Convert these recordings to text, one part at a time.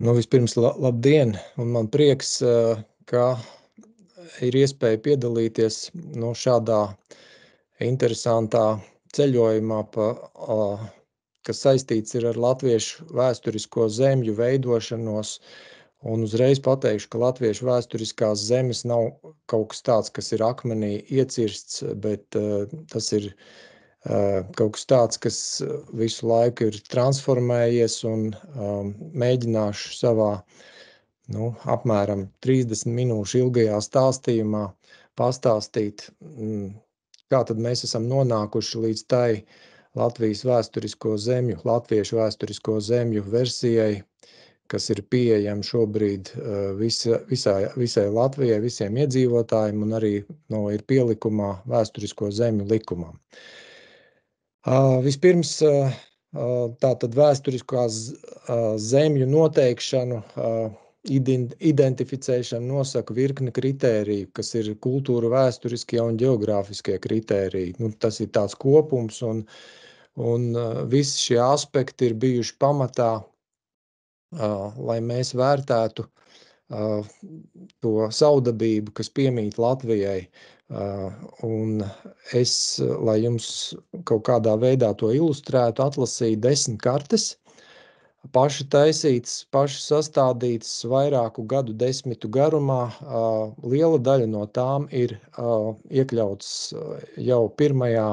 Vispirms labdien, un man prieks, ka ir iespēja piedalīties šādā interesantā ceļojumā, kas saistīts ir ar latviešu vēsturisko zemju veidošanos. Un uzreiz pateikšu, ka latviešu vēsturiskās zemes nav kaut kas tāds, kas ir akmenī iecirsts, bet tas ir kaut kas tāds, kas visu laiku ir transformējies, un mēģināšu savā apmēram 30 minūšu ilgajā stāstījumā pastāstīt, kā tad mēs esam nonākuši līdz tai Latviešu vēsturisko zemju versijai, kas ir pieejama šobrīd visai Latvijai, visiem iedzīvotājiem, un arī ir pielikumā vēsturisko zemju likumam. Vispirms tātad vēsturiskās zemju noteikšanu, identificēšanu nosaka virkni kritēriju, kas ir kultūra vēsturiskie un ģeogrāfiskie kritēriji. Tas ir tāds kopums, un visi šie aspekti ir bijuši pamatā, lai mēs vērtētu to savdabību, kas piemīt Latvijai. Un es, lai jums kaut kādā veidā to ilustrētu, atlasīju 10 kartes, paši taisītas, paši sastādītas vairāku gadu desmitu garumā. Liela daļa no tām ir iekļauts jau pirmajā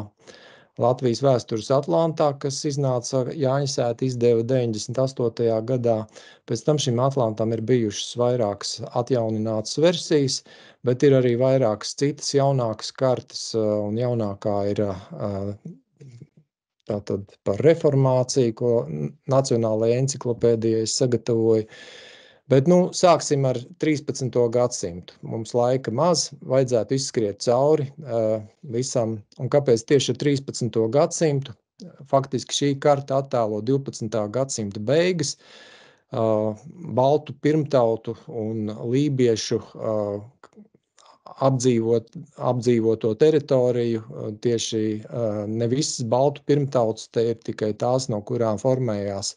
Latvijas vēstures atlantā, kas iznāca Jāņsēta izdeva 98. gadā. Pēc tam šim atlantam ir bijušas vairākas atjauninātas versijas, bet ir arī vairākas citas jaunākas kartes, un jaunākā ir tātad par reformāciju, ko Nacionālajai enciklopēdijai sagatavoju. Bet sāksim ar 13. gadsimtu. Mums laika maz, vajadzētu izskriet cauri visam. Un kāpēc tieši ar 13. gadsimtu? Faktiski šī karta attēlo 12. gadsimta beigas, baltu pirmtautu un lībiešu apdzīvoto teritoriju. Tieši ne visas baltu pirmtautas, te ir tikai tās, no kurām formējās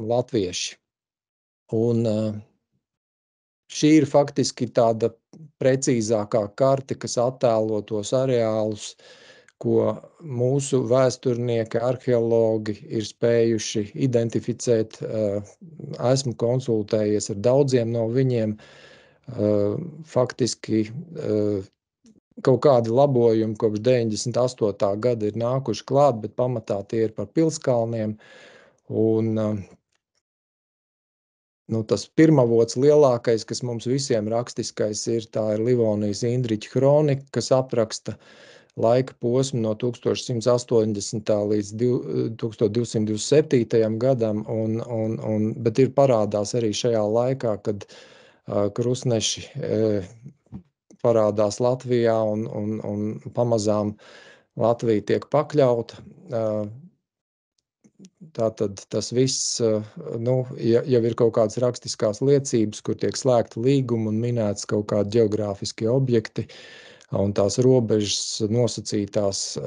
latvieši. Un šī ir faktiski tāda precīzākā karte, kas attēlo tos areālus, ko mūsu vēsturnieki, arheologi ir spējuši identificēt. Esmu konsultējies ar daudziem no viņiem. Faktiski kaut kādi labojumi kopš 98. gada ir nākuši klāt, bet pamatā tie ir par pilskalniem. Un tas pirmavots lielākais, kas mums visiem rakstiskais ir, tā ir Livonijas Indriķa kronika, kas apraksta laika posmu no 1180. līdz 1227. gadam, bet ir parādās arī šajā laikā, kad krustneši parādās Latvijā, un pamazām Latvija tiek pakļauta. Tātad tas viss, jau ir kaut kādas rakstiskās liecības, kur tiek slēgta līguma un minēts kaut kādi ģeogrāfiskie objekti, un tās robežas nosacītās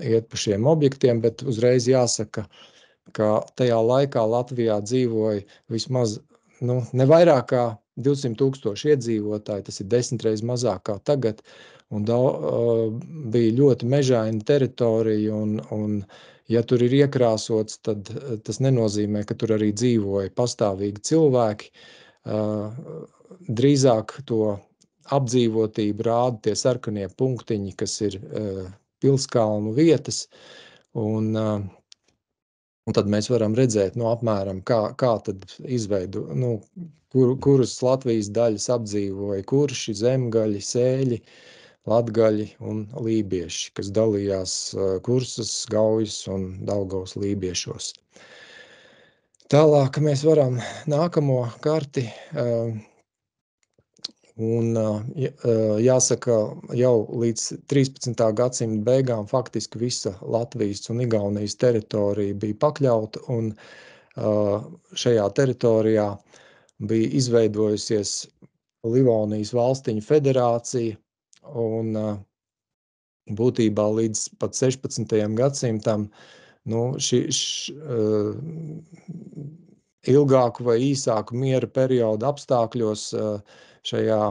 iet pa šiem objektiem, bet uzreiz jāsaka, ka tajā laikā Latvijā dzīvoja vismaz ne vairāk kā 200,000 iedzīvotāji, tas ir 10 reizes mazāk kā tagad, un bija ļoti mežaina teritorija, un ja tur ir iekrāsots, tad tas nenozīmē, ka tur arī dzīvoja pastāvīgi cilvēki. Drīzāk to apdzīvotību rāda tie sarkanie punktiņi, kas ir pilskalnu vietas, un tad mēs varam redzēt, apmēram, kā tad izveido, kuras Latvijas daļas apdzīvoja kurši, zemgaļi, sēļi, latgaļi un lībieši, kas dalījās Kursas, Gaujas un Daugavas lībiešos. Tālāk mēs varam nākamo karti, un jāsaka, jau līdz 13. gadsimta beigām faktiski visa Latvijas un Igaunijas teritorija bija pakļauta, un šajā teritorijā bija izveidojusies Livonijas valstiņu federācija, un būtībā līdz pat 16. gadsimtam ilgāku vai īsāku miera periodu apstākļos šajā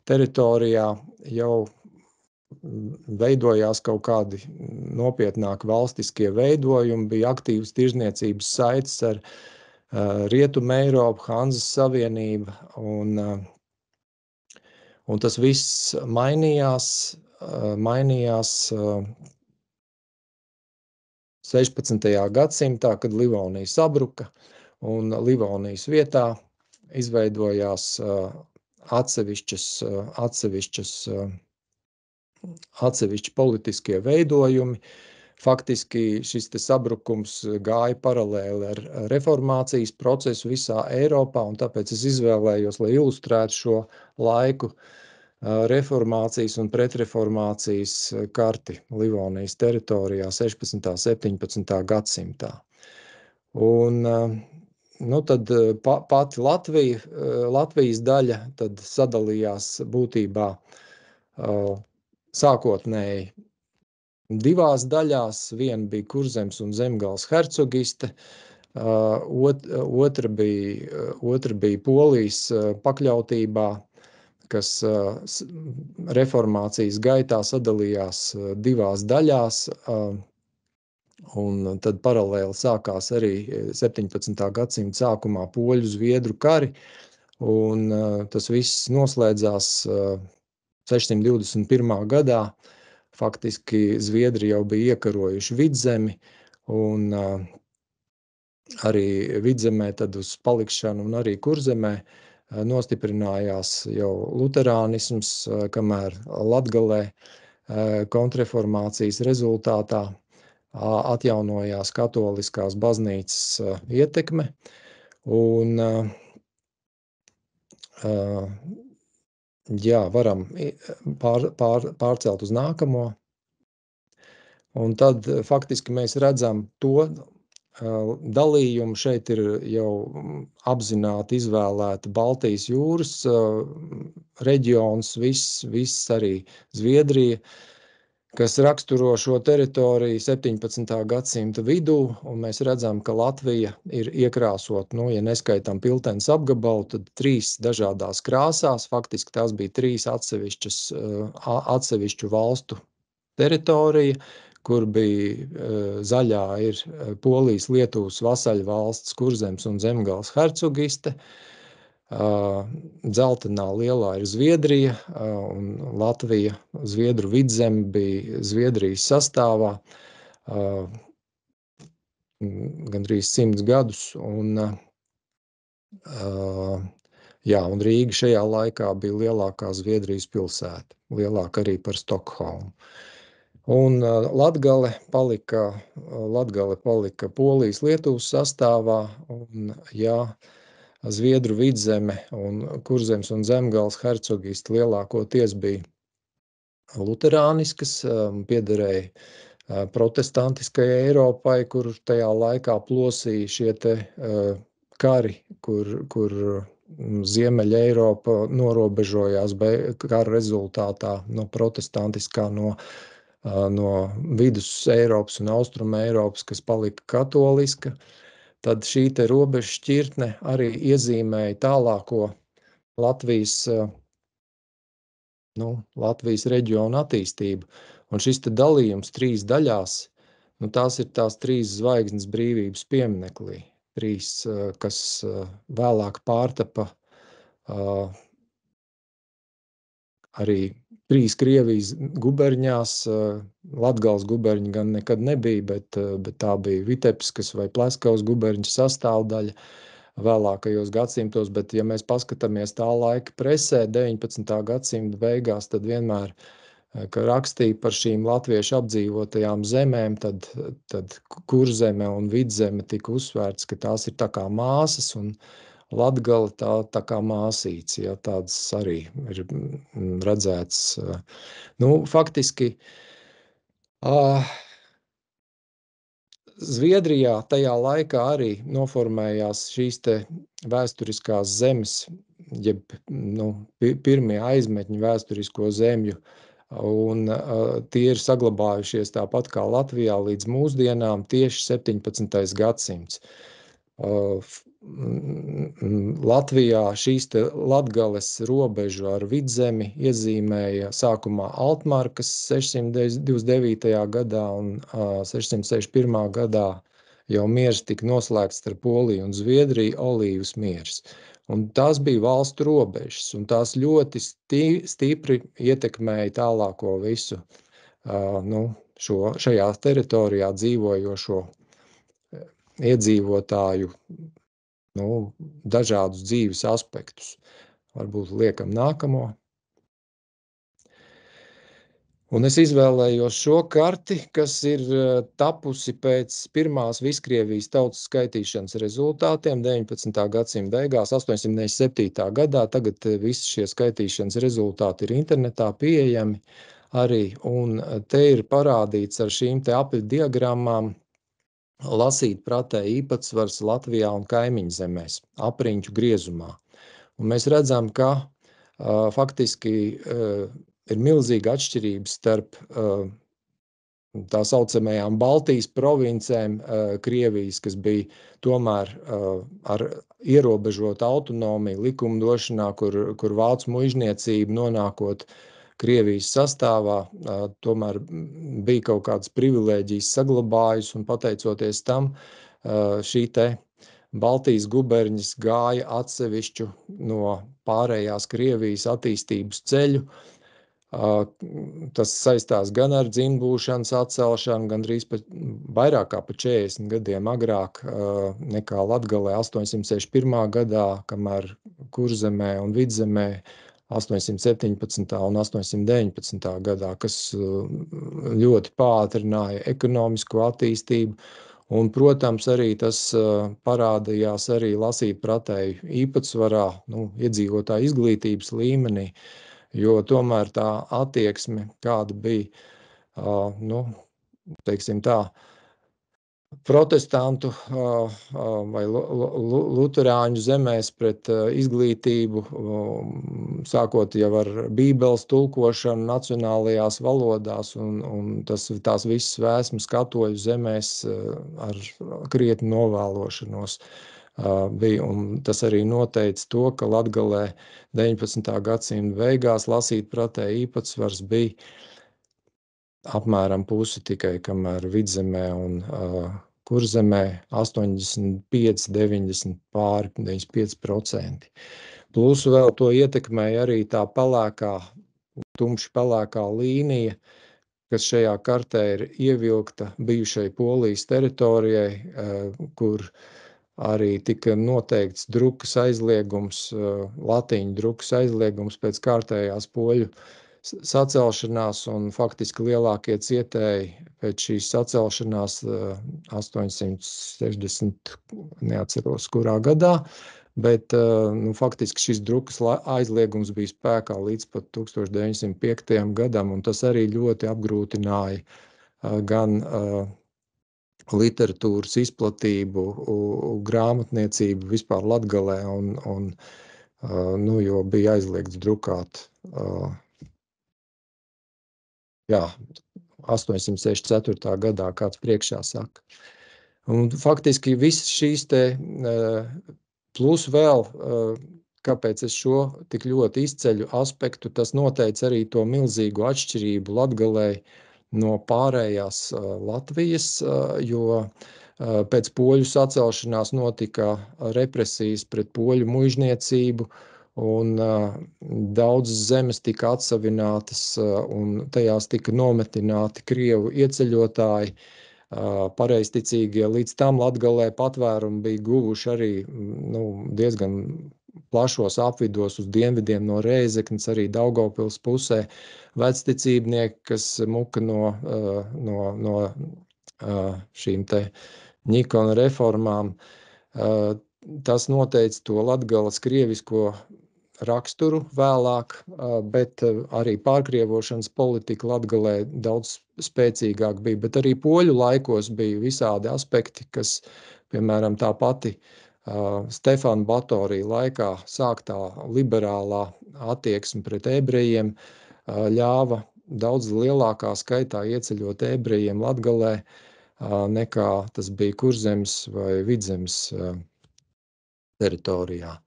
teritorijā jau veidojās kaut kādi nopietnāki valstiskie veidojumi, bija aktīvas tirzniecības saites ar Rietumu Eiropu, Hanzas Savienība, un tas viss mainījās 16. gadsimtā, kad Livonija sabruka, un Livonijas vietā izveidojās atsevišķi politiskie veidojumi. Faktiski šis sabrukums gāja paralēli ar reformācijas procesu visā Eiropā, un tāpēc es izvēlējos, lai ilustrētu šo laiku, reformācijas un pretreformācijas karti Livonijas teritorijā 16. un 17. gadsimtā. Un tad pati Latvijas daļa tad sadalījās būtībā sākotnēji divās daļās. Viena bija Kurzemes un Zemgales hercogiste, otra bija Polijas pakļautībā, kas reformācijas gaitā sadalījās divās daļās, un tad paralēli sākās arī 17. gadsimta sākumā poļu-zviedru kari, un tas viss noslēdzās 621. gadā. Faktiski Zviedri jau bija iekarojuši Vidzemi, un arī Vidzemē tad uz palikšanu un arī Kurzemē nostiprinājās jau luterānisms, kamēr Latgalē kontrreformācijas rezultātā atjaunojās katoliskās baznīcas ietekme, un varam pārcelt uz nākamo. Un tad faktiski mēs redzam to dalījumu. Šeit ir jau apzināti izvēlēta Baltijas jūras reģions, viss arī Zviedrija, kas raksturo šo teritoriju 17. gadsimta vidū, un mēs redzam, ka Latvija ir iekrāsot, ja neskaitām Piltenes apgabalu, tad 3 dažādās krāsās. Faktiski tās bija 3 atsevišķu valstu teritorija, kur bija zaļā ir Polijas, Lietuvas vasaļu valsts Kurzemes un Zemgales hercogiste, dzeltenā lielā ir Zviedrija, un Latvija, Zviedru vidzeme bija Zviedrijas sastāvā gandrīz 100 gadus, un Rīga šajā laikā bija lielākā Zviedrijas pilsēta, lielāka arī par Stokholmu. Un Latgale palika Polijas, Lietuvas sastāvā, un Zviedru vidzeme un Kurzemes un Zemgales hercogiste lielākoties bija luterāniskas, piederēja protestantiskajai Eiropai, kur tajā laikā plosīja šie kari, kur Ziemeļa Eiropa norobežojās kara rezultātā no protestantiskā, no vidus Eiropas un austrumu Eiropas, kas palika katoliska. Tad šī robeža šķirtne arī iezīmēja tālāko Latvijas reģionu attīstību. Un šis dalījums 3 daļās, tās ir tās 3 zvaigznes brīvības pieminaklī. 3, kas vēlāk pārtapa arī 3 Krievijas guberņās. Latgales guberņi gan nekad nebija, bet tā bija Vitebskas vai Pleskavas guberņa sastāvdaļa vēlākajos gadsimtos. Bet, ja mēs paskatāmies tā laika presē 19. gadsimta beigās, tad vienmēr, kad rakstīja par šīm latviešu apdzīvotajām zemēm, tad Kurzeme un Vidzeme tika uzsvērts, ka tās ir tā kā māsas, un Latgale tā kā māsīts, tāds arī ir redzēts. Faktiski Zviedrijā tajā laikā arī noformējās šīs vēsturiskās zemes, jeb pirmie aizmetņi vēsturisko zemju Un tie ir saglabājušies tāpat kā Latvijā līdz mūsdienām tieši 17. gadsimts. Latvijā šīs te Latgales robežu ar Vidzemi iezīmēja sākumā Altmarkas 629. gadā un 661. gadā jau miers tika noslēgts starp Poliju un Zviedriju, Olīvas miers. Un tās bija valstu robežas, un tās ļoti stipri ietekmēja tālāko visu šajā teritorijā dzīvojošo iedzīvotāju dažādus dzīves aspektus. Varbūt liekam nākamo. Un es izvēlējos šo karti, kas ir tapusi pēc pirmās Viskrievijas tautas skaitīšanas rezultātiem 19. gadsimta beigās, 897. gadā. Tagad visi šie skaitīšanas rezultāti ir internetā pieejami arī, un te ir parādīts ar šīm te apli diagrammām lasīt pratē īpatsvars Latvijā un kaimiņu zemēs, apriņķu griezumā. Un mēs redzam, ka faktiski ir milzīga atšķirība starp tā saucamajām Baltijas provincēm Krievijas, kas bija tomēr ar ierobežotu autonomiju likumdošanā, kur vācu muižniecība nonākot Krievijas sastāvā, tomēr bija kaut kādas privilēģijas saglabājusi, un pateicoties tam šī te Baltijas guberņas gāja atsevišķu no pārējās Krievijas attīstības ceļu. Tas saistās gan ar dzimbūšanas atcelšanu, gandrīz vairāk kā pa 40 gadiem agrāk nekā Latgalē 861. gadā, kamēr Kurzemē un Vidzemē 817. un 819. gadā, kas ļoti pātrināja ekonomisko attīstību. Un, protams, arī tas parādījās arī lasīt pratēju īpatsvarā, iedzīvotāju izglītības līmenī, jo tomēr tā attieksme, kāda bija, teiksim tā, protestantu vai luterāņu zemēs pret izglītību, sākot jau ar bībeles tulkošanu nacionālajās valodās, un tās visas vēsmas katoļu zemēs ar krietni novēlošanos bija. Un tas arī noteica to, ka Latgalē 19. gadsimta beigās lasīt pratē īpatsvars bija apmēram pusi tikai, kamēr Vidzemē un Kurzemē 85, 90 pāri 95%. Plus vēl to ietekmēja arī tā pelēkā, tumši pelēkā līnija, kas šajā kartē ir ievilkta bijušai Polijas teritorijai, kur arī tika noteikts drukas aizliegums, latīņu drukas aizliegums pēc kārtējās poļu sacelšanās, un faktiski lielākie cietēji pēc šīs sacelšanās 860, neatceros kurā gadā, bet faktiski šis drukas aizliegums bija spēkā līdz pat 1905. gadam, un tas arī ļoti apgrūtināja gan literatūras izplatību, grāmatniecību vispār Latgalē, jo bija aizliegts drukāt 864. gadā, kāds priekšā saka. Un faktiski visas šīs te, plus vēl, kāpēc es šo tik ļoti izceļu aspektu, tas noteica arī to milzīgo atšķirību Latgalē no pārējās Latvijas, jo pēc poļu sacelšanās notika represijas pret poļu muižniecību, un daudzas zemes tika atsavinātas, un tajās tika nometināti krievu ieceļotāji, pareizticīgie. Līdz tam Latgalē patvērumu bija guvuši arī diezgan plašos apvidos uz dienvidiem no Rēzeknes, arī Daugavpils pusē vecticībnieki, kas muka no šīm te Ņikona reformām. Tas noteica to Latgales krievisko raksturu vēlāk, bet arī pārkrievošanas politika Latgalē daudz spēcīgāk bija, bet arī poļu laikos bija visādi aspekti, kas, piemēram, tā pati Stefana Batorija laikā sāktā liberālā attieksme pret ebrejiem ļāva daudz lielākā skaitā ieceļot ebrejiem Latgalē, nekā tas bija Kurzemes vai Vidzemes teritorijā.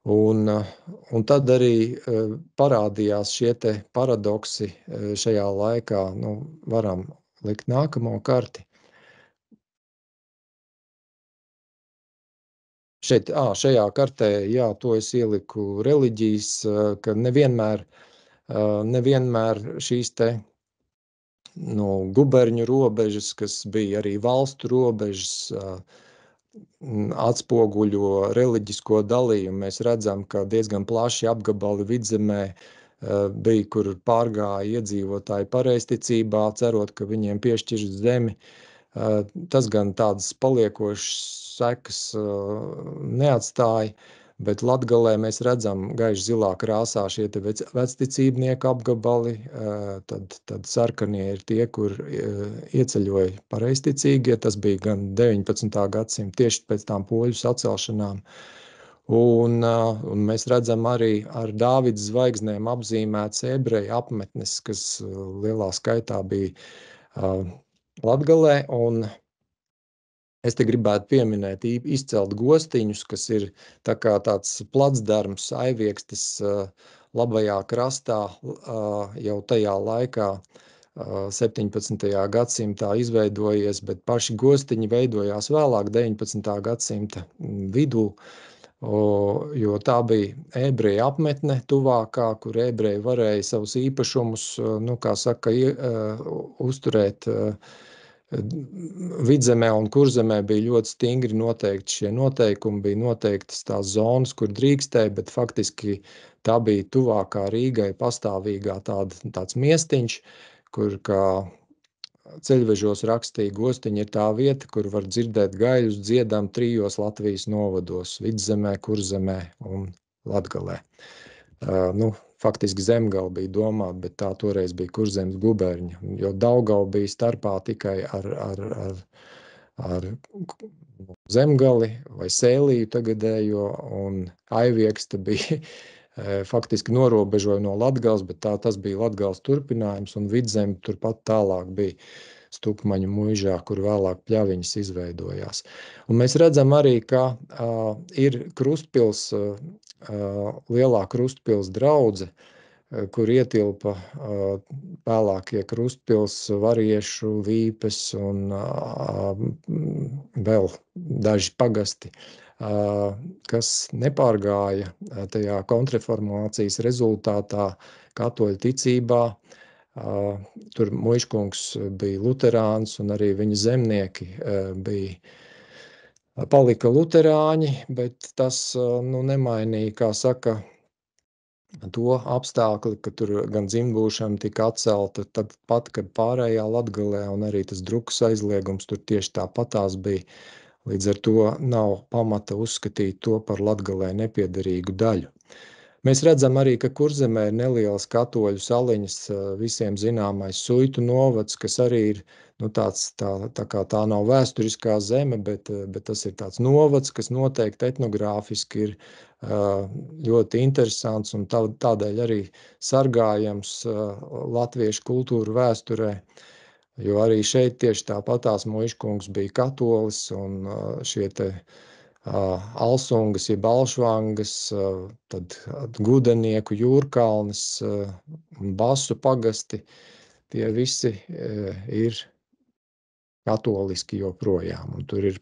Un tad arī parādījās šie te paradoksi šajā laikā. Nu, varam likt nākamo karti. Šajā kartē, jā, to es ieliku reliģijas, ka nevienmēr šīs te guberņu robežas, kas bija arī valstu robežas, atspoguļo reliģisko dalījumu. Mēs redzam, ka diezgan plaši apgabali Vidzemē bija, kur pārgāja iedzīvotāji pareizticībā, cerot, ka viņiem piešķirs zemi. Tas gan tādas paliekošas sekas neatstāja, bet Latgalē mēs redzam gaiši zilā krāsā šie te vecticībnieku apgabali, tad sarkanie ir tie, kur ieceļoja pareizticīgie. Tas bija gan 19. gadsimta tieši pēc tām poļu sacelšanām. Un mēs redzam arī ar Dāvida zvaigznēm apzīmētas ebreju apmetnes, kas lielā skaitā bija Latgalē, un es te gribētu pieminēt, izcelt Gostiņus, kas ir tā kā tāds placdarms Aiviekstes labajā krastā jau tajā laikā 17. gadsimtā izveidojies, bet paši Gostiņi veidojās vēlāk 19. gadsimta vidū, jo tā bija ebreju apmetne tuvākā, kur ebreji varēja savus īpašumus, kā saka, uzturēt. Vidzemē un Kurzemē bija ļoti stingri noteikti šie noteikumi, bija noteiktas tās zonas, kur drīkstēja, bet faktiski tā bija tuvākā Rīgai pastāvīgā tāds miestiņš, kur, kā ceļvežos rakstīja, Gostiņi ir tā vieta, kur var dzirdēt gaļus dziedam 3 Latvijas novados – Vidzemē, Kurzemē un Latgalē. Faktiski Zemgala bija domāta, bet tā toreiz bija Kurzemes guberņa, jo Daugava bija starpā tikai ar Zemgali vai Sēliju tagadējo, un Aiviekste bija faktiski norobežoja no Latgales, bet tas bija Latgales turpinājums, un Vidzeme turpat tālāk bija Stupmaņu muižā, kur vēlāk pļaviņas izveidojās. Un mēs redzam arī, ka ir Krustpils, lielā Krustpils draudze, kur ietilpa vēlākie Krustpils, Variešu, Vīpes un vēl daži pagasti, kas nepārgāja tajā kontrreformācijas rezultātā katoļu ticībā. Tur muižkungs bija luterāns, un arī viņa zemnieki palika luterāņi, bet tas nemainīja, kā saka, to apstākli, ka tur gan dzimbūšana tika atcelta tad pat, kad pārējā Latgalē, un arī tas drukas aizliegums tur tieši tāpatās bija. Līdz ar to nav pamata uzskatīt to par Latgalē nepiederīgu daļu. Mēs redzam arī, ka Kurzemē ir nelielas katoļu saliņas, visiem zināmais Suitu novads, kas arī ir tā nav vēsturiskā zeme, bet tas ir tāds novads, kas noteikti etnogrāfiski ir ļoti interesants un tādēļ arī sargājams latviešu kultūru vēsturē, jo arī šeit tieši tāpatās muižkungs bija katolis, un šie te Alsungas, jeb Alšvangas, tad Gudenieku, Jūrkalnes un Basu pagasti, tie visi ir katoliski joprojām, un tur ir,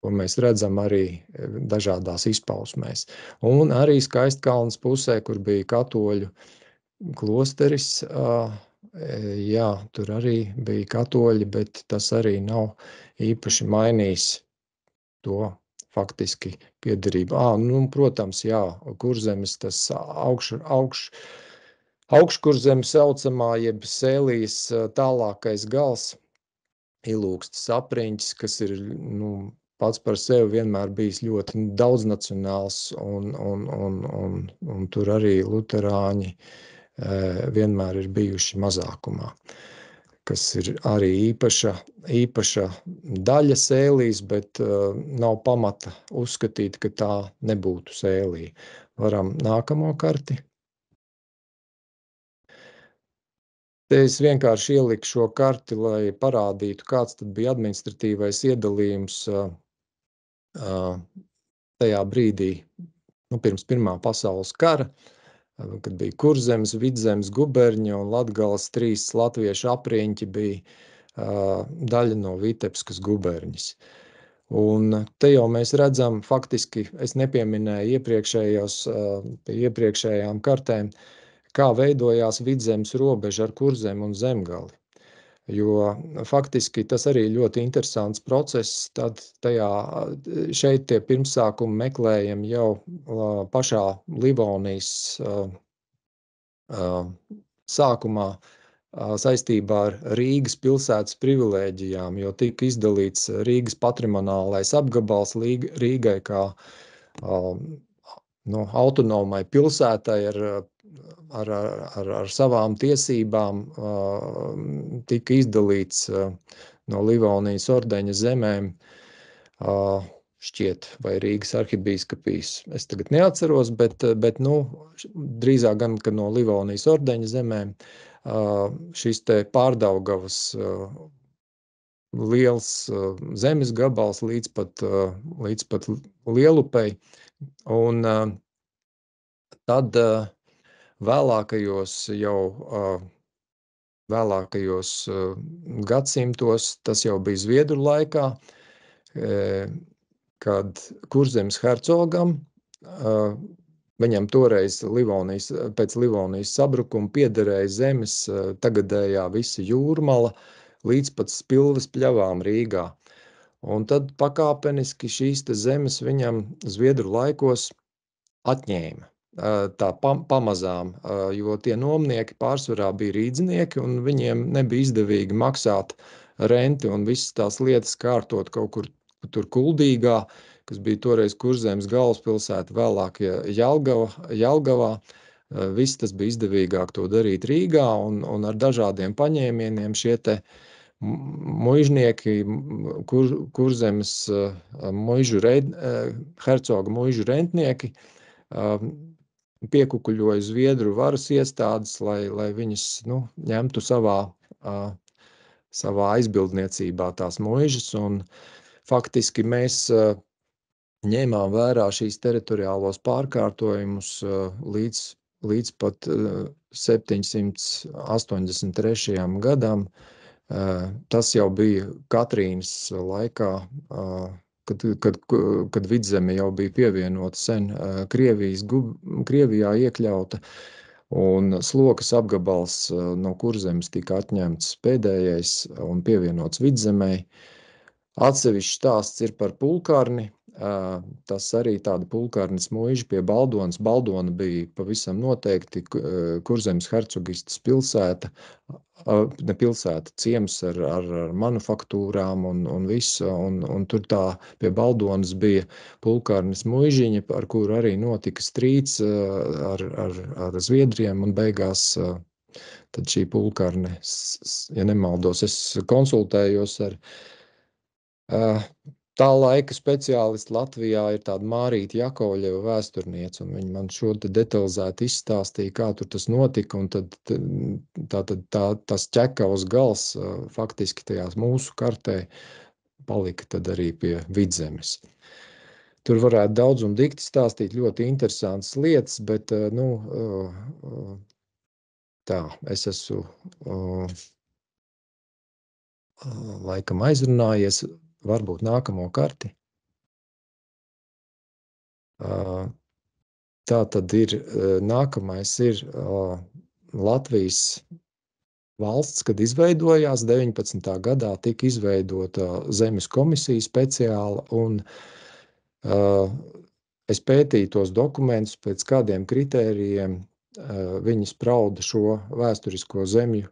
ko mēs redzam arī dažādās izpausmēs. Un arī Skaistkalnes pusē, kur bija katoļu klosteris, jā, tur arī bija katoļi, bet tas arī nav īpaši mainījis to faktiski piederību. Protams, jā, Kurzemes tas augškurzemes saucamā, jeb Sēlijas tālākais gals, Ilūgstes apriņķis, kas ir, pats par sevi vienmēr bijis ļoti daudznacionāls, un tur arī luterāņi vienmēr ir bijuši mazākumā, kas ir arī īpaša daļa Sēlijas, bet nav pamata uzskatīt, ka tā nebūtu Sēlija. Varam nākamo karti. Te es vienkārši ieliku šo karti, lai parādītu, kāds tad bija administratīvais iedalījums tajā brīdī, pirms Pirmā pasaules kara, kad bija Kurzemes, Vidzemes guberņi un Latgales 3 latviešu apriņķi bija daļa no Vitebskas guberņas. Un te jau mēs redzam, faktiski, es nepieminēju pie iepriekšējām kartēm, kā veidojās Vidzemes robeža ar Kurzemi un Zemgali. Jo faktiski tas arī ļoti interesants process, tad šeit tie pirmsākumi meklējam jau pašā Livonijas sākumā saistībā ar Rīgas pilsētas privilēģijām, jo tika izdalīts Rīgas patrimoniālais apgabals Rīgai kā autonomai pilsētai ar savām tiesībām, tika izdalīts no Livonijas ordeņa zemēm, šķiet, vai Rīgas arhibīskapijas. Es tagad neatceros, bet drīzāk gan, ka no Livonijas ordeņa zemēm šis te Pārdaugavas liels zemes gabals līdz pat Lielupei. Un tad vēlākajos gadsimtos, tas jau bija Zviedru laikā, kad Kurzemes hercogam, viņam toreiz pēc Livonijas sabrukuma piederēja zemes tagadējā visa Jūrmala līdz pat Spilves pļavām Rīgā. Un tad pakāpeniski šīs te zemes viņam Zviedru laikos atņēma. Tā pamazām, jo tie nomnieki pārsvarā bija rīdznieki, un viņiem nebija izdevīgi maksāt renti un visas tās lietas kārtot kaut kur tur Kuldīgā, kas bija toreiz Kurzemes galvaspilsēta, vēlāk Jelgavā. Viss tas bija izdevīgāk to darīt Rīgā, un ar dažādiem paņēmieniem šie te muižnieki, Kurzemes hercoga muižu rentnieki, piekukuļoja Zviedru varas iestādes, lai viņas ņemtu savā aizbildniecībā tās muižas, un faktiski mēs ņēmām vērā šīs teritoriālos pārkārtojumus līdz pat 783. gadam. Tas jau bija Katrīnas laikā, kad Vidzeme jau bija pievienota sen Krievijā iekļauta, un Slokas apgabals no Kurzemes tika atņemts pēdējais un pievienots Vidzemei. Atsevišķs stāsts ir par Pulkarni. Tas arī tāda Pulkarnes muiža pie Baldonas. Baldona bija pavisam noteikti Kurzemes hercogistes pilsēta, ne pilsēta, ciems ar manufaktūrām un visu, un tur tā pie Baldonas bija Pulkarnes muižiņa, ar kuru arī notika strīds ar Zviedriem, un beigās tad šī Pulkarne, ja nemaldos, es konsultējos ar tā laika speciālisti Latvijā, ir tāda Mārīta Jakovļeva vēsturniece, un viņa man šo te detalizēti izstāstīja, kā tur tas notika, un tad tas Ķekavas gals faktiski tajās mūsu kartē palika tad arī pie Vidzemes. Tur varētu daudz un dikti stāstīt ļoti interesantas lietas, bet, tā, es esmu laikam aizrunājies. Varbūt nākamo karti. Tā tad ir, nākamais ir Latvijas valsts, kad izveidojās 19. gadā, tika izveidota zemes komisija speciāla, un es pētīju tos dokumentus, pēc kādiem kritērijiem viņi sprauda šo vēsturisko zemju.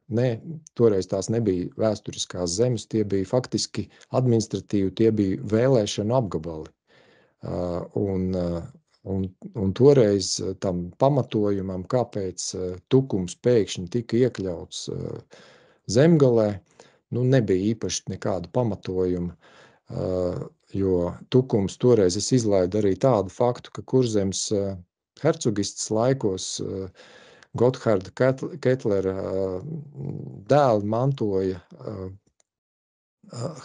Toreiz tās nebija vēsturiskās zemes, tie bija faktiski administratīvi, tie bija vēlēšanu apgabali. Un toreiz tam pamatojumam, kāpēc Tukums pēkšņi tika iekļauts Zemgalē, nebija īpaši nekādu pamatojumu, jo Tukums toreiz es izlaidu arī tādu faktu, ka Kurzemes hercogistes laikos Gotthārda Ketlera dēli mantoja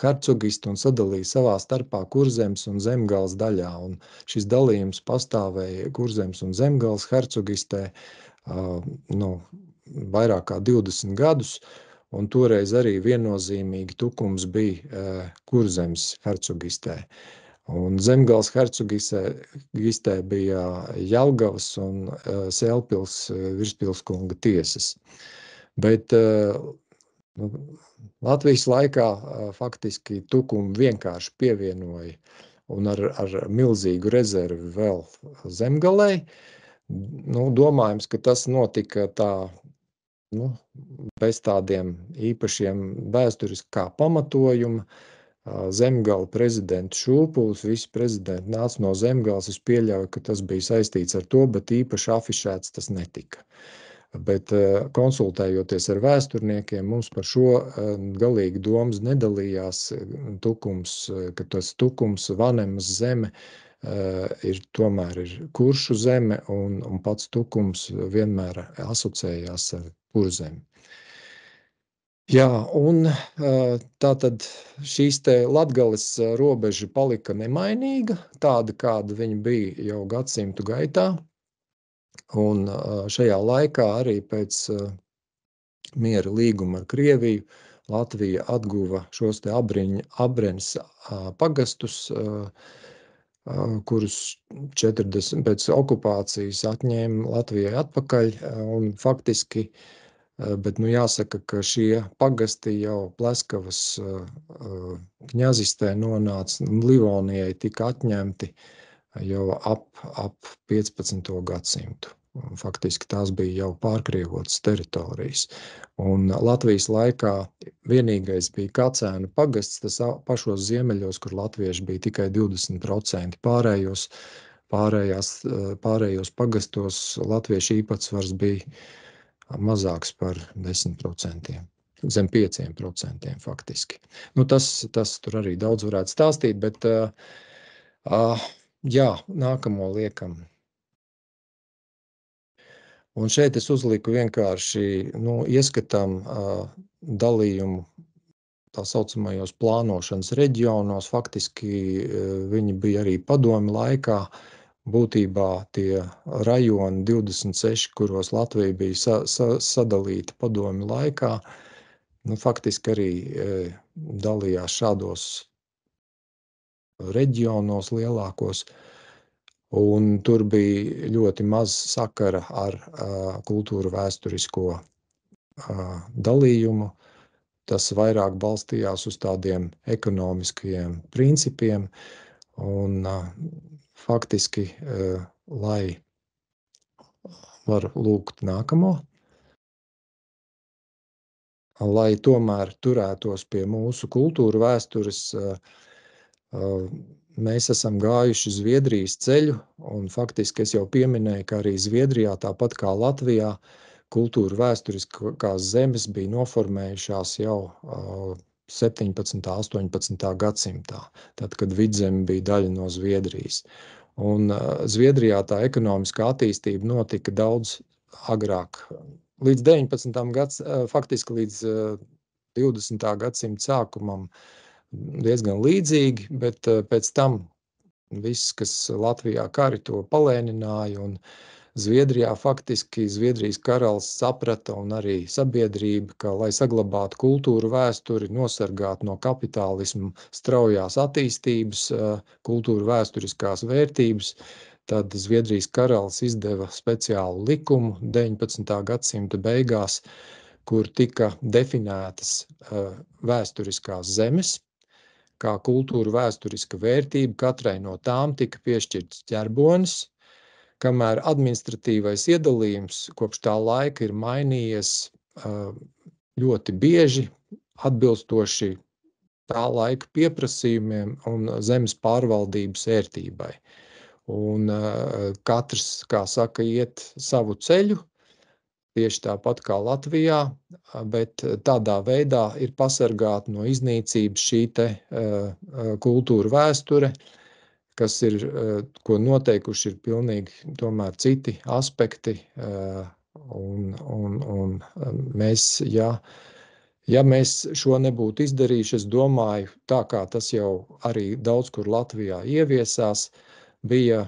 hercogistu un sadalīja savā starpā Kurzemes un Zemgales daļā. Un šis dalījums pastāvēja Kurzemes un Zemgales hercogistē nu, vairāk kā 20 gadus, un toreiz arī viennozīmīgi tukums bija Kurzemes hercogistē. Un Zemgales hercogistē bija Jelgavas un Sēlpils virspilskunga tiesas. Bet nu, Latvijas laikā faktiski tukumu vienkārši pievienoja un ar milzīgu rezervi vēl Zemgalei. Nu, domājams, ka tas notika tā, nu, bez tādiem īpašiem vēsturiskā pamatojuma. Zemgala prezidents Šūpulis, visi prezidenti nāca no Zemgales, es pieļauju, ka tas bija saistīts ar to, bet īpaši afišēts tas netika. Bet konsultējoties ar vēsturniekiem, mums par šo galīgi domas nedalījās tukums, ka tas tukums Vanemas zeme tomēr ir Kuršu zeme, un pats tukums vienmēr asociējās ar Kurzemi. Jā, un tātad šīs te Latgales robeža palika nemainīga, tāda, kāda viņa bija jau gadsimtu gaitā, un šajā laikā arī pēc miera līguma ar Krieviju Latvija atguva šos te Abrenes pagastus, kurus 40 pēc okupācijas atņēma Latvijai atpakaļ, un faktiski bet nu jāsaka, ka šie pagasti jau Pleskavas kņazistē nonāca, Livonijai tika atņemti jau ap 15. gadsimtu. Faktiski tās bija jau pārkrievotas teritorijas. Un Latvijas laikā vienīgais bija Kacēnu pagasts, tas pašos ziemeļos, kur latvieši bija tikai 20%. Pārējos pagastos latviešu īpatsvars bija mazāks par 10%, zem 5% faktiski. Nu, tas tur arī daudz varētu stāstīt, bet jā, nākamo liekam. Un šeit es uzliku vienkārši ieskatām dalījumu tā saucamajos plānošanas reģionos. Faktiski viņi bija arī padomi laikā. Būtībā tie rajoni 26, kuros Latvija bija sadalīta padomi laikā, faktiski arī dalījās šādos reģionos lielākos, un tur bija ļoti maz sakara ar kultūru vēsturisko dalījumu. Tas vairāk balstījās uz tādiem ekonomiskajiem principiem, un faktiski, lai var lūgt nākamo, lai tomēr turētos pie mūsu kultūra vēstures, mēs esam gājuši Zviedrijas ceļu, un faktiski es jau pieminēju, ka arī Zviedrijā, tāpat kā Latvijā, kultūra vēsturiskās zemes bija noformējušās jau 17. 18. gadsimtā, tad, kad Vidzeme bija daļa no Zviedrijas. Un Zviedrijā tā ekonomiskā attīstība notika daudz agrāk. Līdz 19. Faktiski līdz 20. gadsimta sākumam diezgan līdzīgi, bet pēc tam viss, kas Latvijā kari, to palēnināja, un Zviedrijā faktiski Zviedrijas karalis saprata un arī sabiedrība, ka, lai saglabātu kultūru vēsturi, nosargātu no kapitālismu straujās attīstības, kultūru vēsturiskās vērtības, tad Zviedrijas karalis izdeva speciālu likumu 19. gadsimta beigās, kur tika definētas vēsturiskās zemes, kā kultūra vēsturiska vērtība, katrai no tām tika piešķirts ķerbonis, kamēr administratīvais iedalījums kopš tā laika ir mainījies ļoti bieži, atbilstoši tā laika pieprasījumiem un zemes pārvaldības ērtībai. Un katrs, kā saka, iet savu ceļu, tieši tāpat kā Latvijā, bet tādā veidā ir pasargāta no iznīcības šī te kultūra vēsture, kas ir, ko noteikuši ir pilnīgi tomēr citi aspekti, Un mēs, ja mēs šo nebūtu izdarījuši, es domāju, tā kā tas jau arī daudz kur Latvijā ieviesās, bija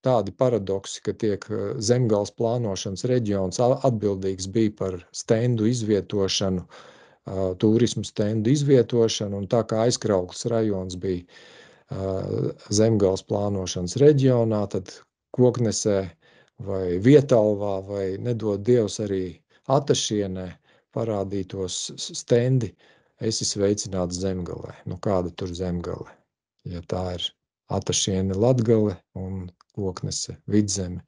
tādi paradoksi, ka tiek Zemgales plānošanas reģions atbildīgs bija par stendu izvietošanu, turismu stendu izvietošanu, un tā kā Aizkraukles rajons bija Zemgales plānošanas reģionā, tad Koknesē vai Vietalvā vai nedod Dievs arī Atašienē parādītos stendi, esi sveicināts Zemgalē. Nu, kāda tur Zemgale? Ja tā ir Atašiene Latgale un Koknese Vidzeme.